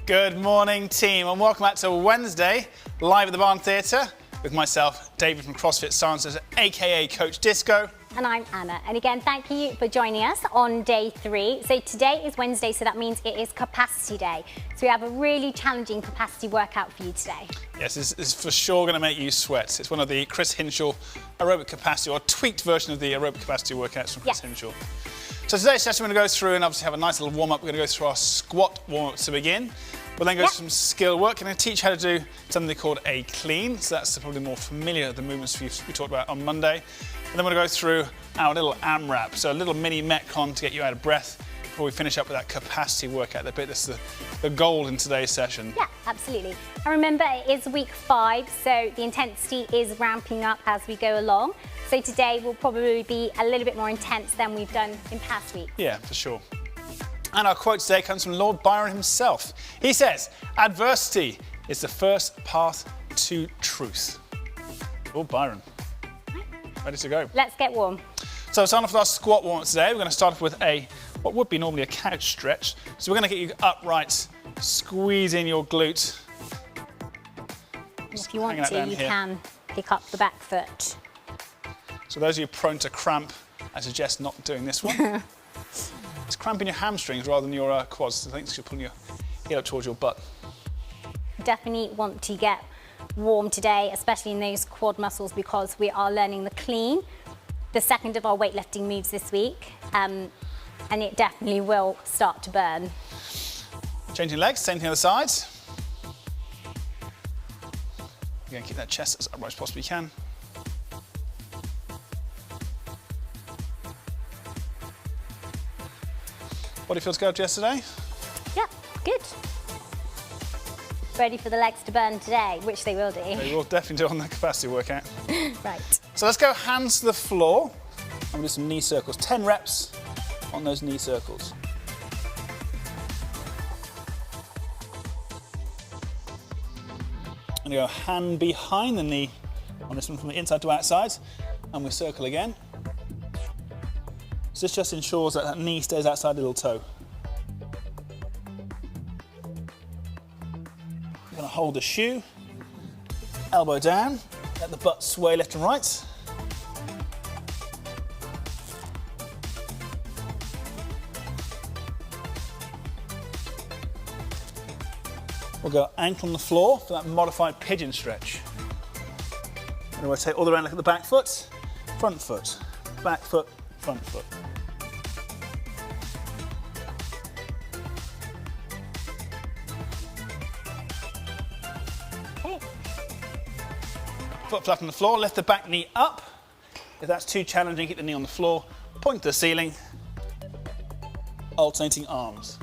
Good morning, team, and welcome back to Wednesday, live at the Barn Theatre, with myself, David from CrossFit Cirencester, aka Coach Disco. And I'm Anna. And again, thank you for joining us on day 3. So today is Wednesday, so that means it is capacity day. So we have a really challenging capacity workout for you today. Yes, this is for sure going to make you sweat. It's one of the Chris Hinshaw aerobic capacity, or tweaked version of the aerobic capacity workouts from Chris Hinshaw. So today's session we're going to go through and obviously have a nice little warm-up. We're going to go through our squat warm-up to begin. We'll then go to some skill work. I'm going to teach how to do something called a clean. So that's probably more familiar, the movements we talked about on Monday. And then we're going to go through our little Amrap. So a little mini Metcon to get you out of breath before we finish up with that capacity workout. This is the goal in today's session. Yeah, absolutely. And remember, it is week 5, so the intensity is ramping up as we go along. So today will probably be a little bit more intense than we've done in past weeks. Yeah, for sure. And our quote today comes from Lord Byron himself. He says, "Adversity is the first path to truth." Lord Byron. Ready to go? Let's get warm. So starting off with our squat warm-up today, we're going to start off with what would be normally a couch stretch. So we're going to get you upright, squeeze in your glute. If you want to, you can pick up the back foot. So those of you prone to cramp, I suggest not doing this one. It's cramping your hamstrings rather than your quads. I think you're pulling your heel up towards your butt. Definitely want to get warm today, especially in those quad muscles, because we are learning the clean, the second of our weightlifting moves this week, and it definitely will start to burn. Changing legs, same thing on the sides. Again, keep that chest as upright as possibly can. Body feels good yesterday? Yeah, good. Ready for the legs to burn today, which they will do. They will definitely do on the capacity workout. Right. So let's go hands to the floor and we'll do some knee circles. 10 reps on those knee circles. I'm going to go hand behind the knee on this one from the inside to outside, and we circle again. So this just ensures that that knee stays outside the little toe. You're going to hold the shoe, elbow down, let the butt sway left and right. We'll go ankle on the floor for that modified pigeon stretch. And we'll rotate all the way around, look at the back foot, front foot, back foot, front foot. Okay. Foot flat on the floor, lift the back knee up. If that's too challenging, keep the knee on the floor, point to the ceiling, alternating arms.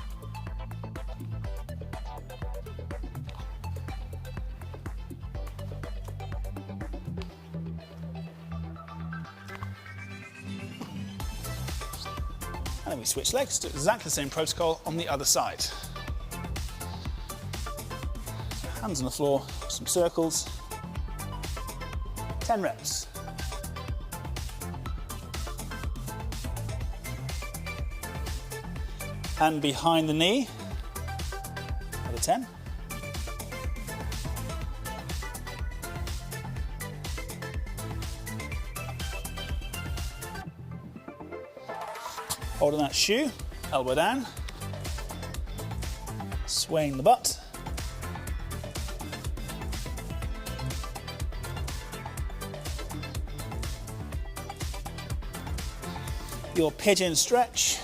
And then we switch legs, do exactly the same protocol on the other side. Hands on the floor, some circles, 10 reps. Hand behind the knee, another 10. Holding that shoe, elbow down, swaying the butt. Your pigeon stretch.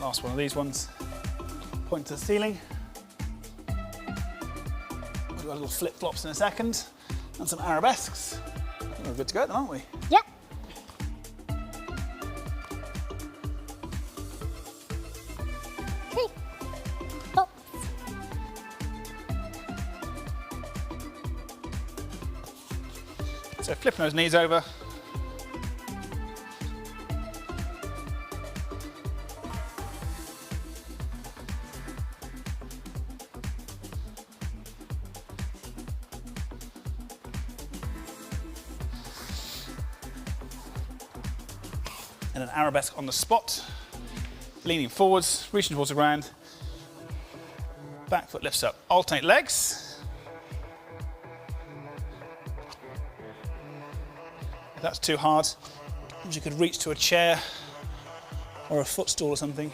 Last one of these ones. Point to the ceiling. We'll do a little flip flops in a second and some arabesques. I think we're good to go then, aren't we? Yeah. Okay. Oh. So flipping those knees over. And an arabesque on the spot, leaning forwards, reaching towards the ground, back foot lifts up, alternate legs. If that's too hard, you could reach to a chair or a footstool or something.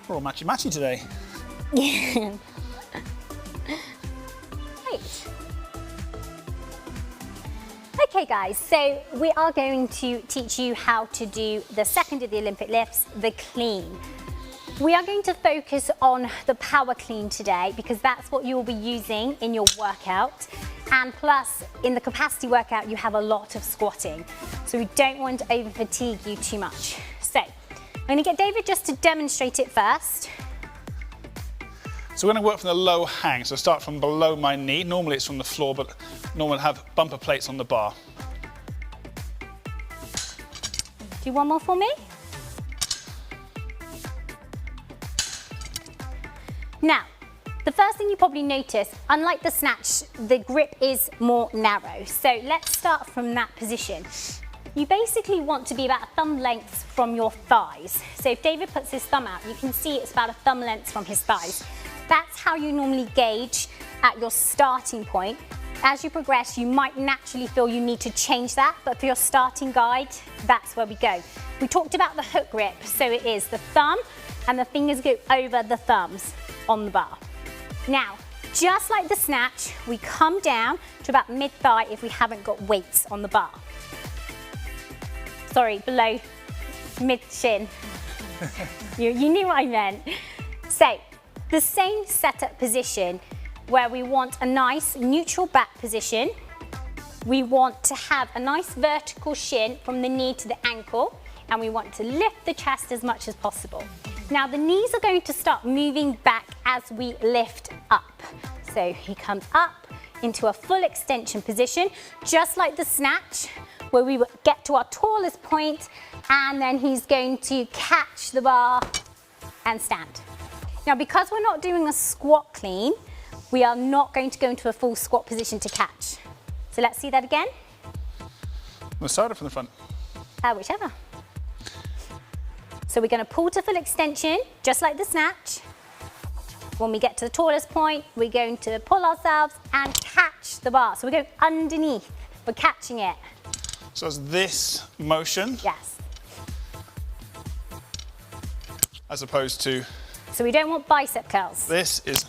We're all matchy-matchy today. Yeah. Right. Okay guys, so we are going to teach you how to do the second of the Olympic lifts, the clean. We are going to focus on the power clean today because that's what you will be using in your workout. And plus, in the capacity workout, you have a lot of squatting. So we don't want to over fatigue you too much. So I'm going to get David just to demonstrate it first. So we're going to work from the low hang, so start from below my knee. Normally it's from the floor, but normally I have bumper plates on the bar. Do one more for me. Now, the first thing you probably notice, unlike the snatch, the grip is more narrow. So let's start from that position. You basically want to be about a thumb length from your thighs. So if David puts his thumb out, you can see it's about a thumb length from his thighs. That's how you normally gauge at your starting point. As you progress, you might naturally feel you need to change that, but for your starting guide, that's where we go. We talked about the hook grip, so it is the thumb and the fingers go over the thumbs on the bar. Now, just like the snatch, we come down to about mid-thigh if we haven't got weights on the bar. Sorry, below mid-shin. You knew what I meant. So, the same setup position where we want a nice neutral back position. We want to have a nice vertical shin from the knee to the ankle, and we want to lift the chest as much as possible. Now the knees are going to start moving back as we lift up. So he comes up into a full extension position, just like the snatch, where we get to our tallest point, and then he's going to catch the bar and stand. Now because we're not doing a squat clean, we are not going to go into a full squat position to catch. So let's see that again. From the side or from the front? Whichever. So we're going to pull to full extension, just like the snatch. When we get to the tallest point, we're going to pull ourselves and catch the bar. So we're going underneath, we're catching it. So it's this motion. Yes. As opposed to. So we don't want bicep curls. This is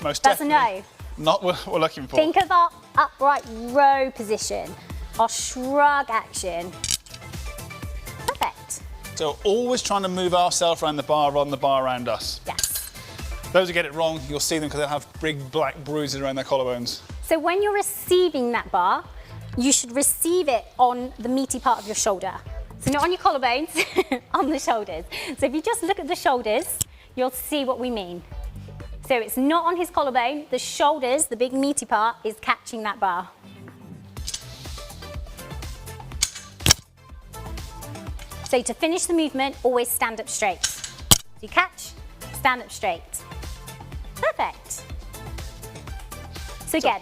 most That's a definitely no. not what we're looking for. Think of our upright row position, our shrug action. Perfect. So always trying to move ourselves around the bar rather than the bar around us. Yes. Those who get it wrong, you'll see them because they'll have big black bruises around their collarbones. So when you're receiving that bar, you should receive it on the meaty part of your shoulder. So not on your collarbones, on the shoulders. So if you just look at the shoulders, you'll see what we mean. So it's not on his collarbone, the shoulders, the big meaty part, is catching that bar. So to finish the movement, always stand up straight. So you catch, stand up straight. Perfect. So again,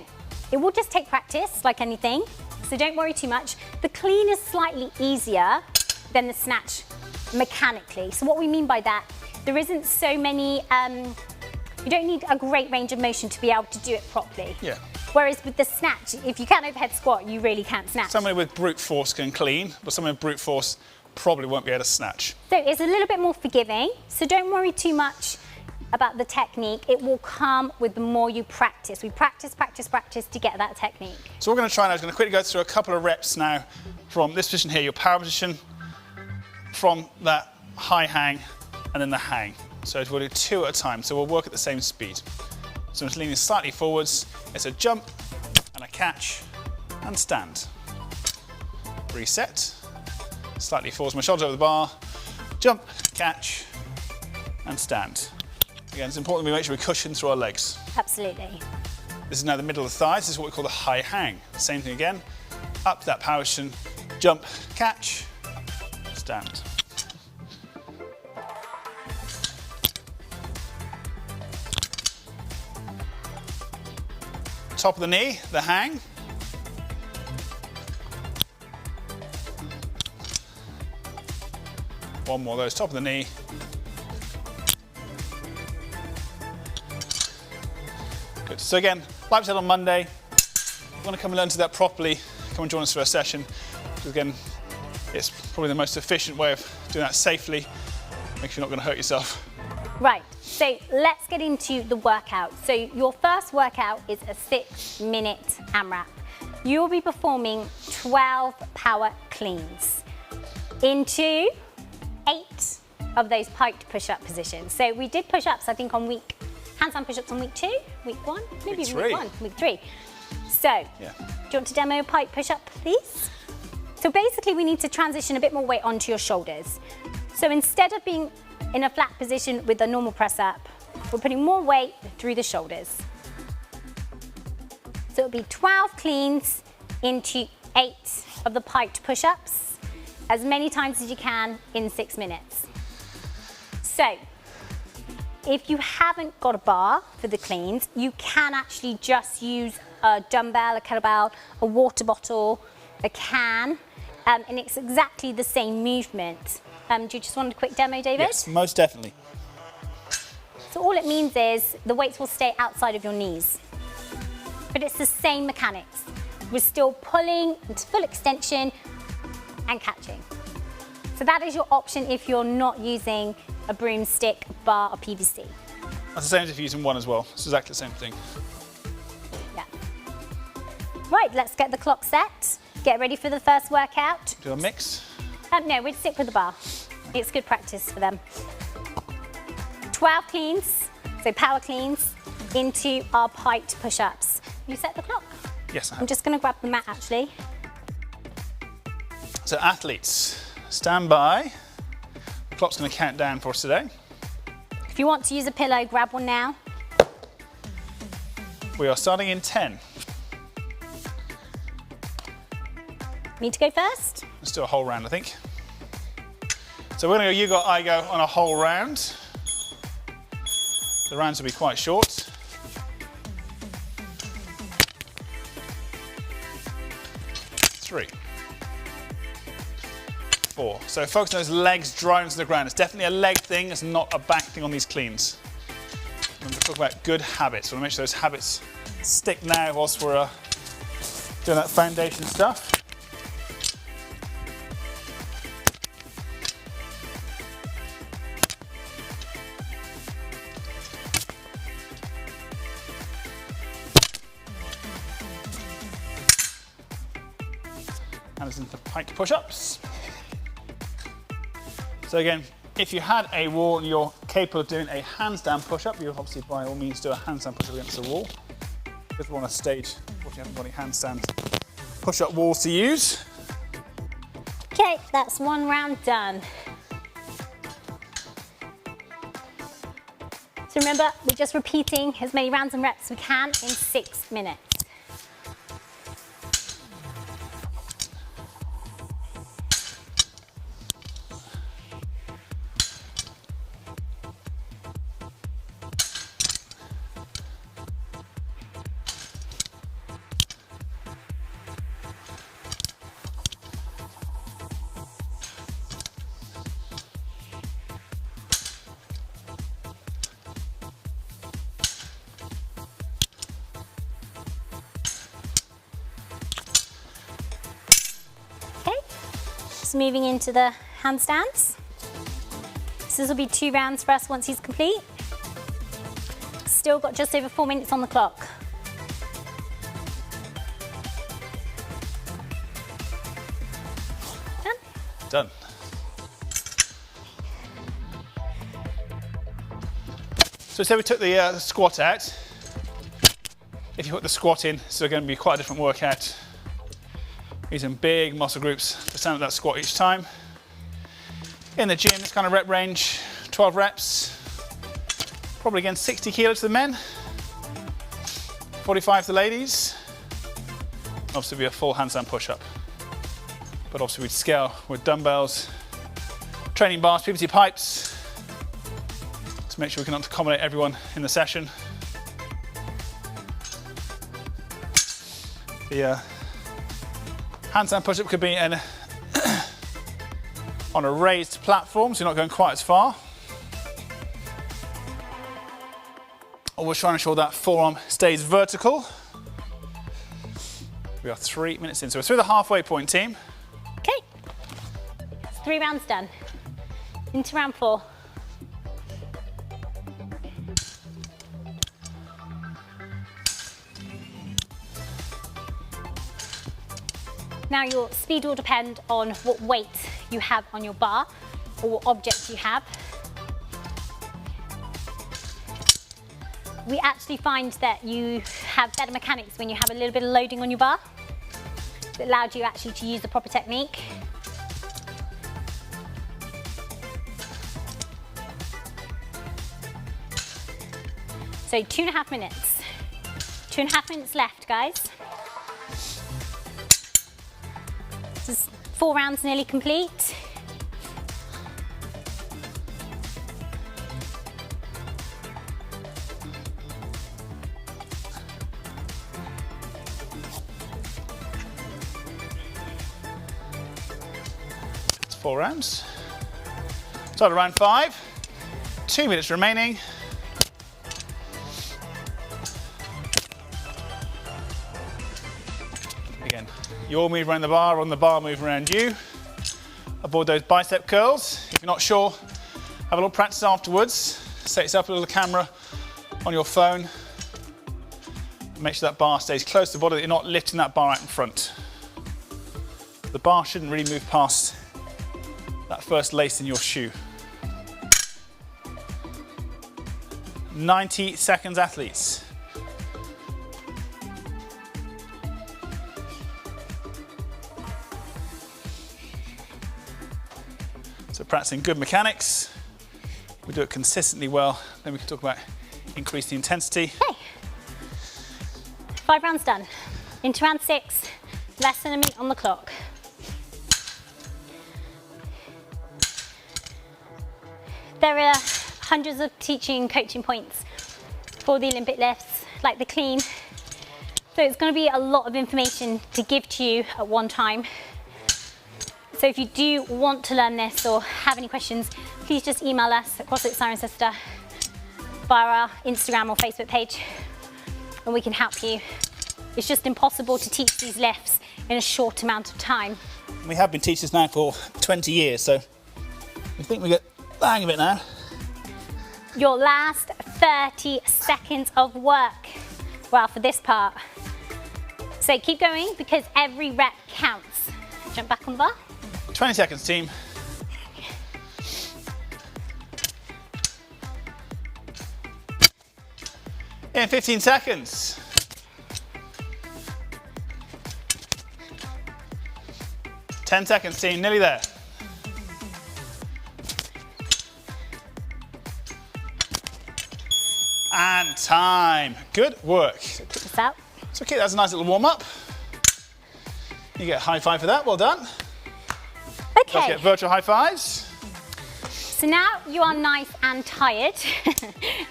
it will just take practice, like anything, so don't worry too much. The clean is slightly easier than the snatch mechanically. So what we mean by that, there isn't so many, you don't need a great range of motion to be able to do it properly. Yeah. Whereas with the snatch, if you can't overhead squat, you really can't snatch. Somebody with brute force can clean, but someone with brute force probably won't be able to snatch. So it's a little bit more forgiving, so don't worry too much about the technique. It will come with the more you practice. We practice, practice, practice to get that technique. So what we're going to try now is going to quickly go through a couple of reps now from this position here, your power position, from that high hang, and then the hang. So we'll do 2 at a time, so we'll work at the same speed. So I'm just leaning slightly forwards. It's a jump, and a catch, and stand. Reset. Slightly forwards, my shoulders over the bar. Jump, catch, and stand. Again, it's important that we make sure we cushion through our legs. Absolutely. This is now the middle of the thighs. This is what we call the high hang. Same thing again. Up to that power position. Jump, catch, stand. Top of the knee, the hang. One more of those, top of the knee. Good. So again, like we said on Monday, if you want to come and learn to do that properly, come and join us for a session. Because again, it's probably the most efficient way of doing that safely. Make sure you're not going to hurt yourself. Right, so let's get into the workout. So your first workout is a 6-minute AMRAP. You will be performing 12 power cleans into 8 of those piked push-up positions. So we did push-ups, I think, on handstand push-ups on week 2, week 1, maybe Week week 3. 1, week 3. So, Yeah. do you want to demo a pike push-up, please? So basically we need to transition a bit more weight onto your shoulders. So instead of being in a flat position with a normal press-up, we're putting more weight through the shoulders. So it'll be 12 cleans into 8 of the piked push-ups, as many times as you can in 6 minutes. So, if you haven't got a bar for the cleans, you can actually just use a dumbbell, a kettlebell, a water bottle, a can, and it's exactly the same movement. Do you just want a quick demo, David? Yes, most definitely. So all it means is the weights will stay outside of your knees. But it's the same mechanics. We're still pulling into full extension and catching. So that is your option if you're not using a broomstick, bar, or PVC. That's the same as if you're using one as well. It's exactly the same thing. Yeah. Right, let's get the clock set. Get ready for the first workout. Do a mix. No, we'd stick with the bar. It's good practice for them. 12 cleans, so power cleans, into our piked push-ups. You set the clock? Yes, I I'm have. just going to grab the mat, actually. So athletes, stand by. The clock's going to count down for us today. If you want to use a pillow, grab one now. We are starting in 10. Me to go first? Let's do a whole round, I think. So we're going to go you go, I go on a whole round. The rounds will be quite short. 4. So focus on those legs driving to the ground. It's definitely a leg thing, it's not a back thing on these cleans. Remember to talk about good habits. We want to make sure those habits stick now whilst we're doing that foundation stuff. And it's into Pike Push-Ups. So again, if you had a wall and you're capable of doing a handstand push-up, you'll obviously by all means do a handstand push-up against the wall. If we're on a stage, if you haven't got any handstand push-up walls to use. Okay, that's 1 round done. So remember, we're just repeating as many rounds and reps as we can in 6 minutes. Moving into the handstands. So this will be 2 rounds for us once he's complete. Still got just over 4 minutes on the clock. Done? Done. So say we took the squat out. If you put the squat in, it's going to be quite a different workout. Using big muscle groups to stand at that squat each time. In the gym, this kind of rep range, 12 reps. Probably again 60 kilos to the men, 45 to the ladies. Obviously be a full handstand push-up. But obviously we'd scale with dumbbells, training bars, PVT pipes, to make sure we can accommodate everyone in the session. The handstand push-up could be on a raised platform, so you're not going quite as far. Or we're trying to ensure that forearm stays vertical. We are 3 minutes in, so we're through the halfway point, team. Okay, it's 3 rounds done. Into round 4. Now your speed will depend on what weight you have on your bar or what objects you have. We actually find that you have better mechanics when you have a little bit of loading on your bar. It allowed you actually to use the proper technique. So 2.5 minutes. 2.5 minutes left, guys. This is 4 rounds nearly complete. It's 4 rounds. Start at round 5. 2 minutes remaining. Again, you all move around the bar, on the bar move around you. Avoid those bicep curls. If you're not sure, have a little practice afterwards. Set yourself a little camera on your phone. Make sure that bar stays close to the body, that you're not lifting that bar out in front. The bar shouldn't really move past that first lace in your shoe. 90 seconds, athletes. So practicing good mechanics. We do it consistently well, then we can talk about increasing the intensity. Okay. 5 rounds done. Into round 6, less than a minute on the clock. There are hundreds of teaching and coaching points for the Olympic lifts, like the clean. So it's going to be a lot of information to give to you at one time. So if you do want to learn this or have any questions, please just email us at CrossFit Cirencester via our Instagram or Facebook page, and we can help you. It's just impossible to teach these lifts in a short amount of time. We have been teaching this now for 20 years, so we think we get the hang of it now. Your last 30 seconds of work, well, for this part. So keep going because every rep counts. Jump back on the bar. 20 seconds, team. In 15 seconds. Ten seconds, team, nearly there. And time. Good work. Put this out. So okay, that's a nice little warm up. You get a high five for that, well done. Let's Okay, get virtual high fives. so now you are nice and tired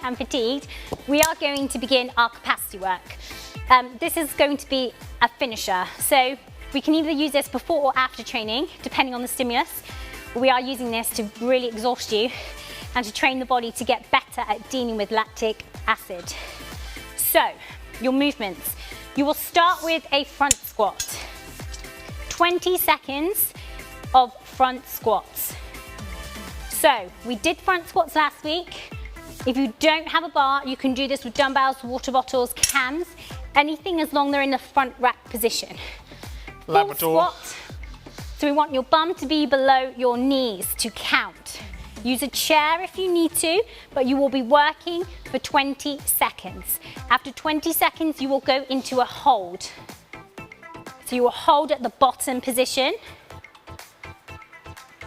and fatigued. We are going to begin our capacity work. This is going to be a finisher. So we can either use this before or after training, depending on the stimulus. We are using this to really exhaust you and to train the body to get better at dealing with lactic acid. So, your movements. You will start with a front squat. 20 seconds of front squats. So, we did front squats last week. If you don't have a bar, you can do this with dumbbells, water bottles, cans, anything as long as they're in the front rack position. Labrador. Full squat. So we want your bum to be below your knees to count. Use a chair if you need to, but you will be working for 20 seconds. After 20 seconds, you will go into a hold. So you will hold at the bottom position.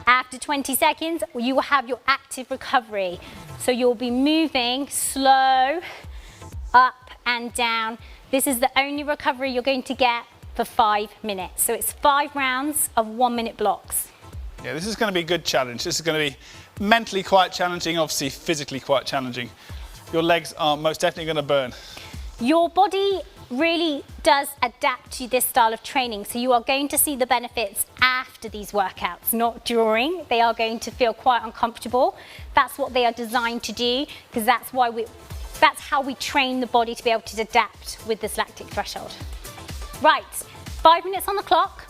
After 20 seconds, you will have your active recovery. So you'll be moving slow, up and down. This is the only recovery you're going to get for 5 minutes. So it's 5 rounds of 1 minute blocks. Yeah, this is going to be a good challenge. This is going to be mentally quite challenging, obviously physically quite challenging. Your legs are most definitely going to burn. Your body really does adapt to this style of training. So you are going to see the benefits after these workouts, not during. They are going to feel quite uncomfortable. That's what they are designed to do, because that's how we train the body to be able to adapt with this lactic threshold. Right, 5 minutes on the clock.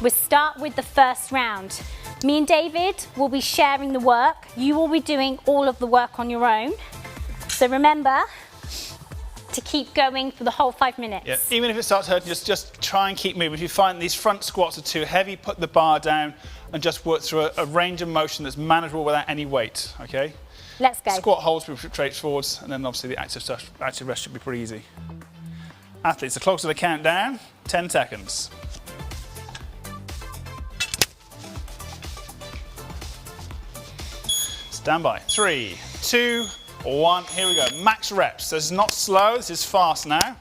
We'll start with the first round. Me and David will be sharing the work. You will be doing all of the work on your own. So remember to keep going for the whole 5 minutes. Yeah, even if it starts hurting, just try and keep moving. If you find these front squats are too heavy, put the bar down and just work through a range of motion that's manageable without any weight, okay? Let's go. Squat holds will be straightforward, and then obviously the active rest should be pretty easy. Athletes, the clock to the countdown, 10 seconds. Stand by. 3, 2, 1. Here we go. Max reps. This is not slow, this is fast now.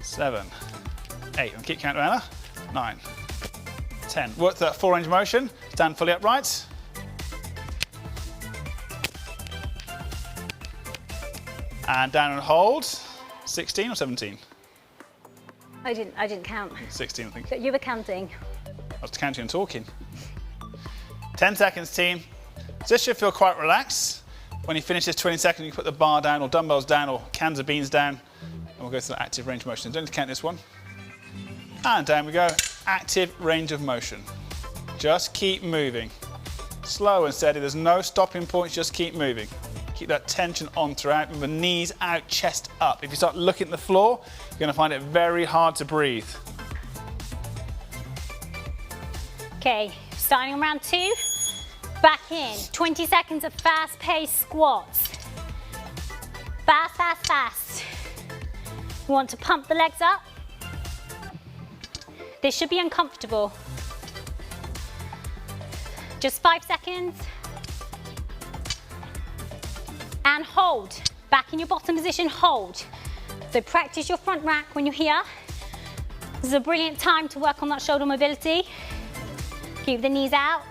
Seven, 8. And keep counting, Anna. 9, 10. Work that full range of motion. Stand fully upright. And down and hold. 16 or 17? I didn't count. 16, I think. But you were counting. I was counting and talking. 10 seconds, team. So this should feel quite relaxed. When you finish this 20 seconds, you can put the bar down or dumbbells down or cans of beans down. And we'll go to the active range of motion. Don't need to count this one. And down we go. Active range of motion. Just keep moving. Slow and steady. There's no stopping points. Just keep moving. Keep that tension on throughout. Remember, knees out, chest up. If you start looking at the floor, you're going to find it very hard to breathe. Okay, starting on round 2. Back in. 20 seconds of fast-paced squats. Fast, fast, fast. We want to pump the legs up. This should be uncomfortable. Just 5 seconds. And hold. Back in your bottom position, hold. So practice your front rack when you're here. This is a brilliant time to work on that shoulder mobility. Keep the knees out.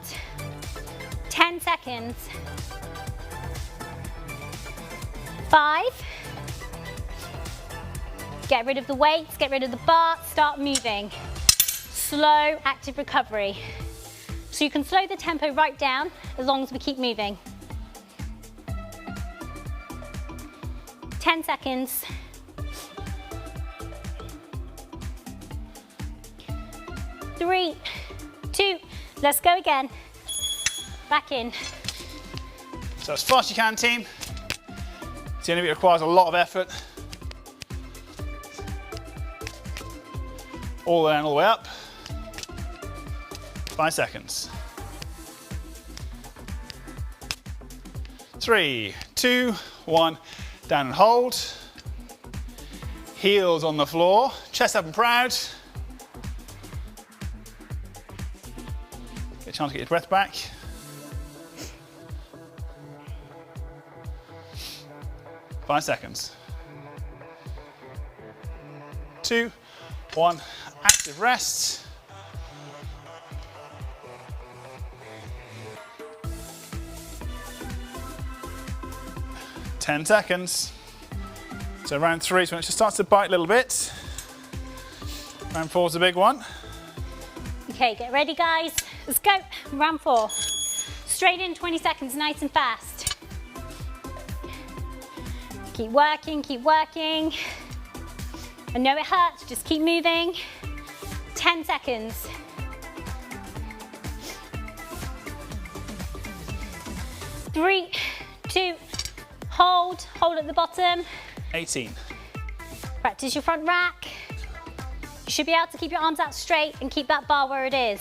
10 seconds. 5. Get rid of the weights, get rid of the bar, start moving. Slow, active recovery. So you can slow the tempo right down as long as we keep moving. 10 seconds. 3, 2, let's go again. Back in. So as fast as you can, team. It's the only bit that requires a lot of effort. All down, all the way up. 5 seconds. 3, 2, 1. Down and hold. Heels on the floor. Chest up and proud. Get a chance to get your breath back. Five seconds. 2, 1. Active rest. Ten seconds. So round 3 is when it just starts to bite a little bit. Round 4 is a big one. Okay, get ready guys. Let's go. Round 4. Straight in 20 seconds, nice and fast. Keep working, keep working. I know it hurts, just keep moving. 10 seconds. 3, 2, hold at the bottom. 18. Practice your front rack. You should be able to keep your arms out straight and keep that bar where it is.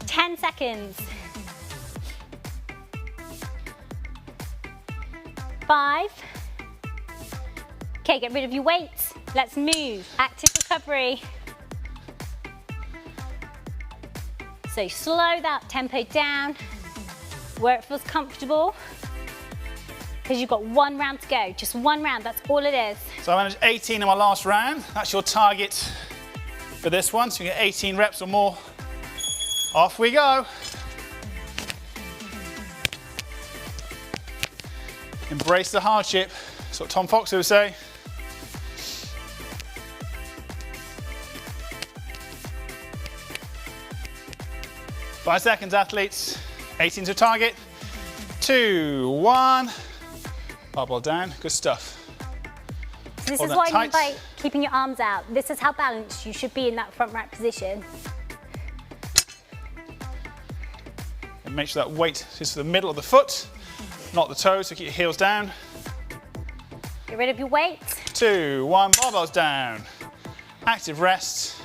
10 seconds. 5. Okay, get rid of your weights. Let's move. Active recovery. So slow that tempo down where it feels comfortable, because you've got 1 round to go. Just 1 round, that's all it is. So I managed 18 in my last round. That's your target for this one. So you get 18 reps or more. Off we go. Embrace the hardship. That's what Tom Fox would say. Five seconds, athletes. 18 to target. 2, 1. Barbell down. Good stuff. This Hold is that what I mean tight. by keeping your arms out. This is how balanced you should be in that front rack position. And make sure that weight is to the middle of the foot, not the toes, so keep your heels down. Get rid of your weight. 2, 1, barbells down. Active rest.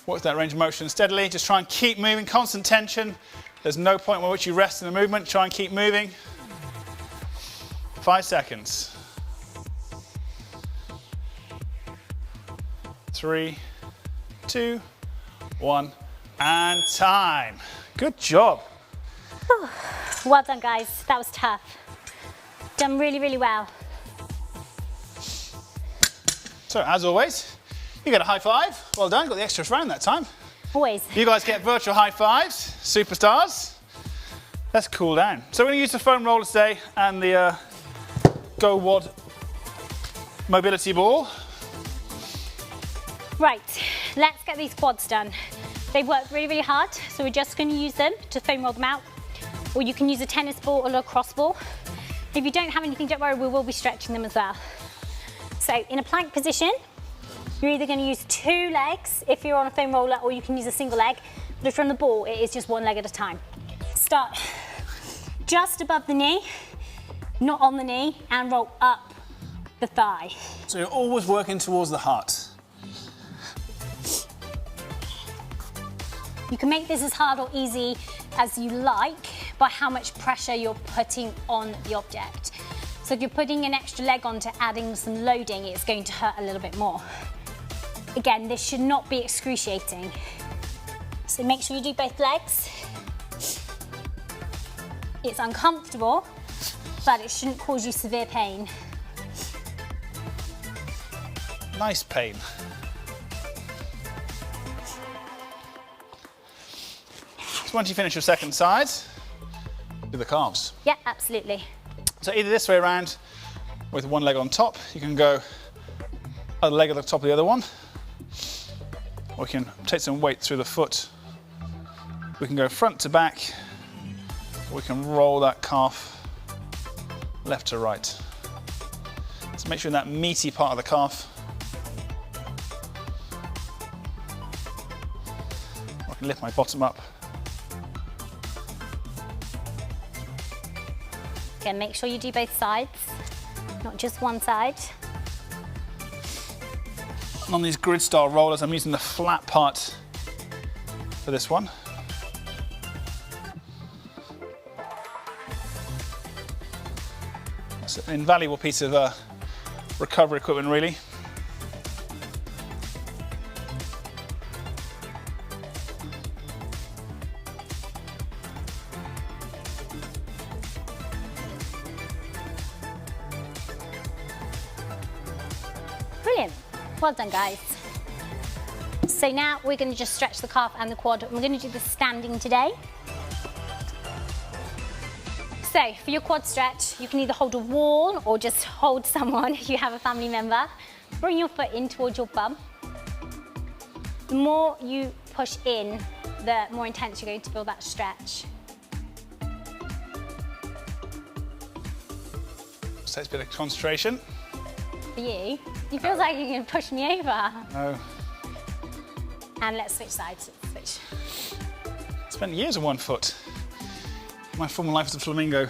Work that range of motion steadily. Just try and keep moving, constant tension. There's no point where which you rest in the movement. Try and keep moving. 5 seconds. 3, 2, 1, and time. Good job. Well done, guys. That was tough. Done really, really well. So, as always, you get a high five. Well done. Got the extra round that time. Always. You guys get virtual high fives. Superstars. Let's cool down. So, we're going to use the foam roller today and the Go Wad mobility ball. Right, let's get these quads done. They've worked really, really hard, so we're just going to use them to foam roll them out. Or you can use a tennis ball or a lacrosse ball. If you don't have anything, don't worry, we will be stretching them as well. So in a plank position, you're either going to use 2 legs if you're on a foam roller, or you can use a single leg. But if you're on the ball, it is just 1 leg at a time. Start just above the knee, not on the knee, and roll up the thigh. So you're always working towards the heart. You can make this as hard or easy as you like by how much pressure you're putting on the object. So if you're putting an extra leg on to adding some loading, it's going to hurt a little bit more. Again, this should not be excruciating. So make sure you do both legs. It's uncomfortable, but it shouldn't cause you severe pain. Nice pain. So once you finish your second side, do the calves. Yeah, absolutely. So either this way around with one leg on top. You can go other leg at the top of the other one. Or we can take some weight through the foot. We can go front to back. Or we can roll that calf left to right. So make sure in that meaty part of the calf. I can lift my bottom up. Again, make sure you do both sides, not just one side. And on these grid style rollers, I'm using the flat part for this one. It's an invaluable piece of recovery equipment, really. Brilliant. Well done, guys. So now we're going to just stretch the calf and the quad. We're going to do the standing today. So for your quad stretch, you can either hold a wall or just hold someone if you have a family member. Bring your foot in towards your bum. The more you push in, the more intense you're going to feel that stretch. So it's a bit of concentration. For you, it feels like you're going to push me over. No. And let's switch sides. Switch. Spent years on one foot. My former life as a flamingo.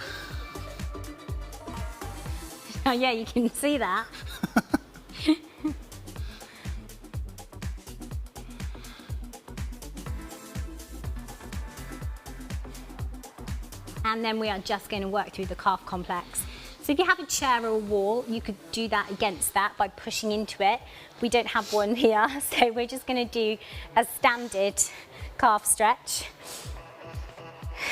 Oh yeah, you can see that. And then we are just going to work through the calf complex. So if you have a chair or a wall, you could do that against that by pushing into it. We don't have one here, so we're just going to do a standard calf stretch.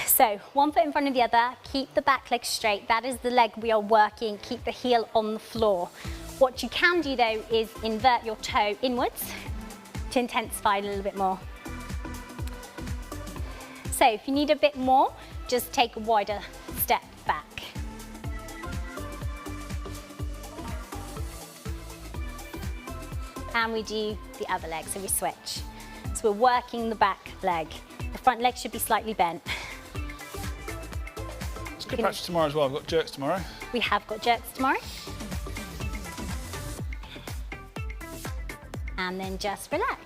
So one foot in front of the other, keep the back leg straight. That is the leg we are working. Keep the heel on the floor. What you can do though is invert your toe inwards to intensify a little bit more. So if you need a bit more, just take a wider step back. And we do the other leg, so we switch. So we're working the back leg. The front leg should be slightly bent. It's good practice tomorrow as well. I've got jerks tomorrow. We have got jerks tomorrow. And then just relax.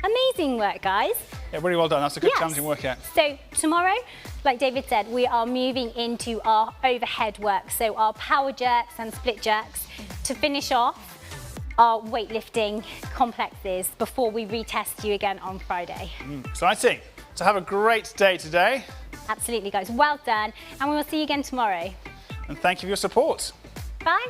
Amazing work, guys. Yeah, really well done. That's a good Yes. challenging workout. So tomorrow, like David said, we are moving into our overhead work. So our power jerks and split jerks to finish off our weightlifting complexes before we retest you again on Friday. Exciting. So have a great day today. Absolutely, guys. Well done. And we will see you again tomorrow. And thank you for your support. Bye.